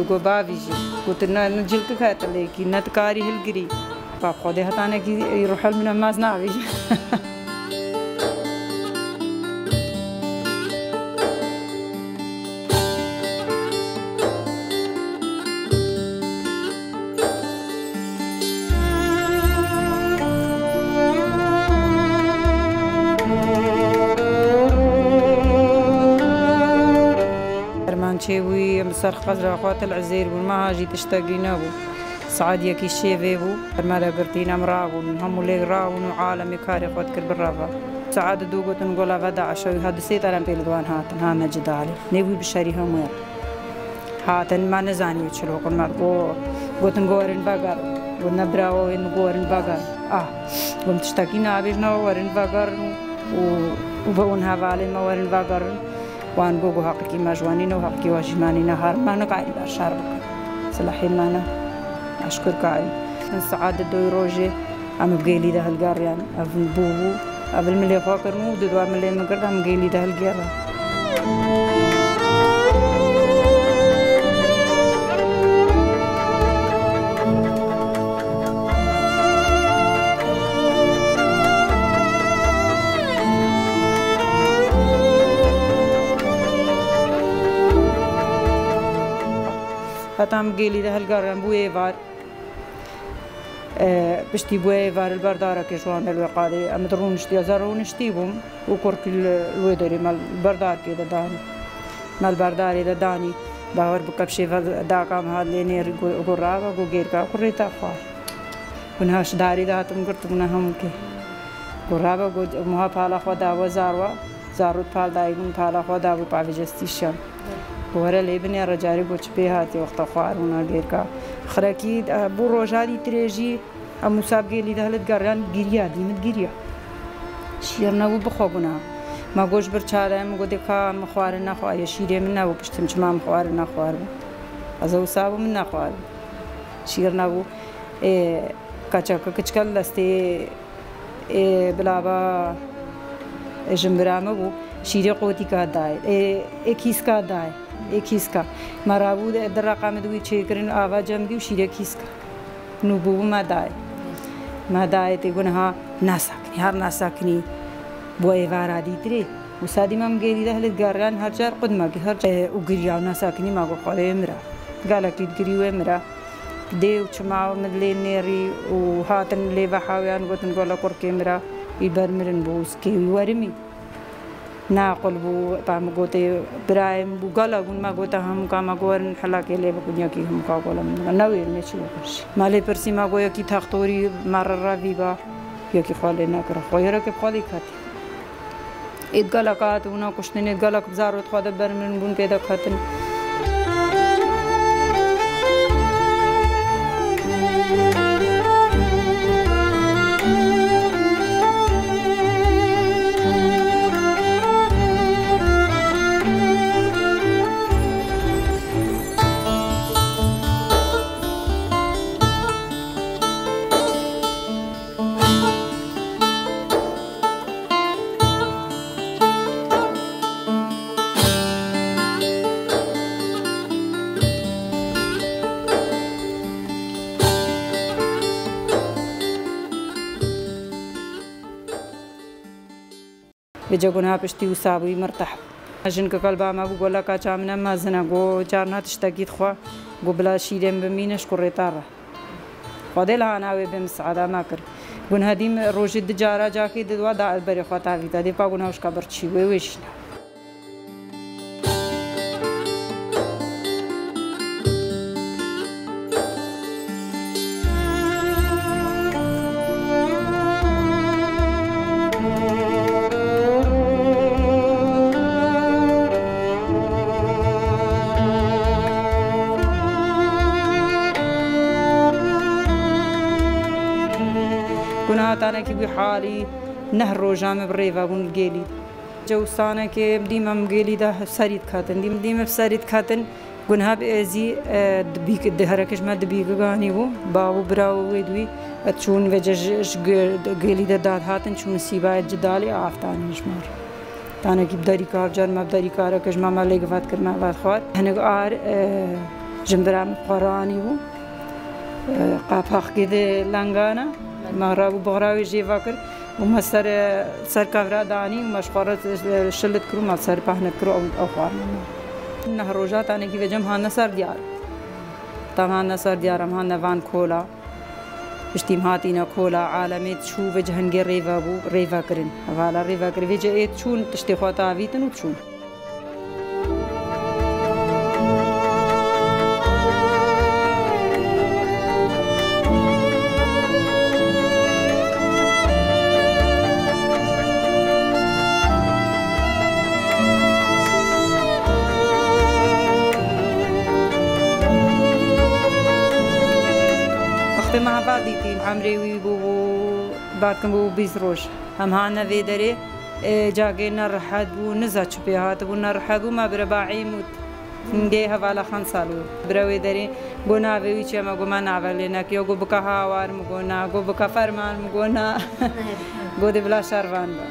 گو باویجی گوت نجل که خاطر لیکی نتکاری هلگری باب خدا هتانه کی روح من ماز ناویج شوي مسرخ خزر أخوات العزير والمهاجي تشتاقينا بو سعاد يكي الشيفي بو المالا برتينا مراغون هم اللي راغون وعالم يكاري أخوات كرب الرافا سعاد دوغو تنقول غدا عشوي هادو سيطة لن بيلدوان هاتن هانا جدالي نيوي بشاري هموير هاتن ما نزاني وچلو قل ما بو تنقورن باقر ونبراو ينقورن باقر قم تشتاقينا بيجنا ورن باقر وبون هفالي ما ورن باقر وان بوجو حقي مجوانين وحقي واجمانين هار ما نقعد بشار بك صلاحي ما أشكر كاري من سعادة دوي روجي عم بقيلي ده الجاريان أبن بوبو قبل ملي فاكر مو دوا ملي مقرد عم بقيلي ده الجارة هتام قيلي ده الجارن بوي فار بشتي بوي فار البردارة كشوان الوقالي أمدرون نشتي زارون نشتيهم وكرك الودري مال البردار كده داني مال البردار ده داني باور بكبشي داكام هاد لينير قرابة وغيركا قريتا فار ونهاش داري ده هتم قرت منهم كي قرابة مها بالا خدا وزاروا زارود بال دايقون بالا خدا وبعفجستيشان ورا ليبني رجاري بوش بيهاتي وقت خوارنا غيركا خراكي بو روجادي تريجي مسابقه اللي دهلت قران غيريا دي متغيريا شيرنا وبخوغنا ما گوش برچاله مگو دکا مخوارنا خوار شيره منا وبشتم جما مخوارنا خوار ازو صاحب منا خوار شيرنا و كاچا كچكل لستي بلابا جمبرامو شيره قوتي کا دای 21 کا دای 21 کا مرابو در رقم دوی چیکرین آوا جمدی و شیره 21 کا نوبو ما دای تی گنها ناسکنی هر ناسکنی بوی وارادی تری وسادی مام گیری ده لگاران هر جار قد ما هر وگریاو ناسکنی ما گو خاله مرا قالك تگریو مرا دیو چماو مدلی نیری و هاتن لی بحاویان گوتن گولا کرکی مرا يبرمرن بوس كي ورمي ناقل بو بام قوتي برايم بو قالا قول ما قوتا هم كما قورن حلاكي لي بكونيا كي هم قاقولا من نوير ميشو برشي مالي برسي ما قويا كي تاختوري مرر ربيبا يكي خالي ناكرا خويرا كي بخالي كاتي إد قالا كات ونا كشتن إد قالا كبزارو تخواد برمرن بون كيدا كاتن بجاكونها بشتي وسابي مرتاح أجن كقلبها ما بقول لك أجامنا ما زنا جو جارنا تشتكي تخوا جو بلا شيء بمينش كريتارة خديلها أنا وبمساعدة ما كر قن هديم روجد جارا جاكي دوا دا البري خاطر في تادي باقونها وش كبرتشي ويشنا أنا كي بحالي نهر روجام بريفا قون الجيلي جوستانا كي ديما مجيلي ده سريد كاتن ديما بسريد كاتن قنها بأزي دبيك الدهركش ما دبيك غاني بو بابو براو ويدوي تشون وجج جيلي ده داد هاتن شون سيبا جدالي آفتان نشمار تانا كي بداري كار جان ما بداري كاركش ما مالك فات كرنا فات خوار هنق آر جنبرام قرآنی و قافاق كده لانغانا مغرب بغراوي جيفا كر وما سر كفرا داني وما شخورت شلت كرو ما سر پهنت كرو او خوارنا نهروجات آنے کی وجہ ہانا سر دیار تمہانا سر دیار ہمانا وان کھولا اجتماعاتنا کھولا عالميت شو وجه هنجر ريفا بو ريفا كرن حوالا ريفا كرن وجه ايت شون تشتي خواتا عويتن وبشون مع بعضيتين عمري بو بعدكم بو بيزروش هم هانا في دري جاقينا رحاد بو نزاج بيهات بو نرحاد بو ما برباعي موت نجي هوالا خان سالو بروي دري قونا بيوي چه ما قوما نعوالينا كيو قو بكا هاوار مقونا قو بكا فرمان مقونا قو دي بلا شاروان با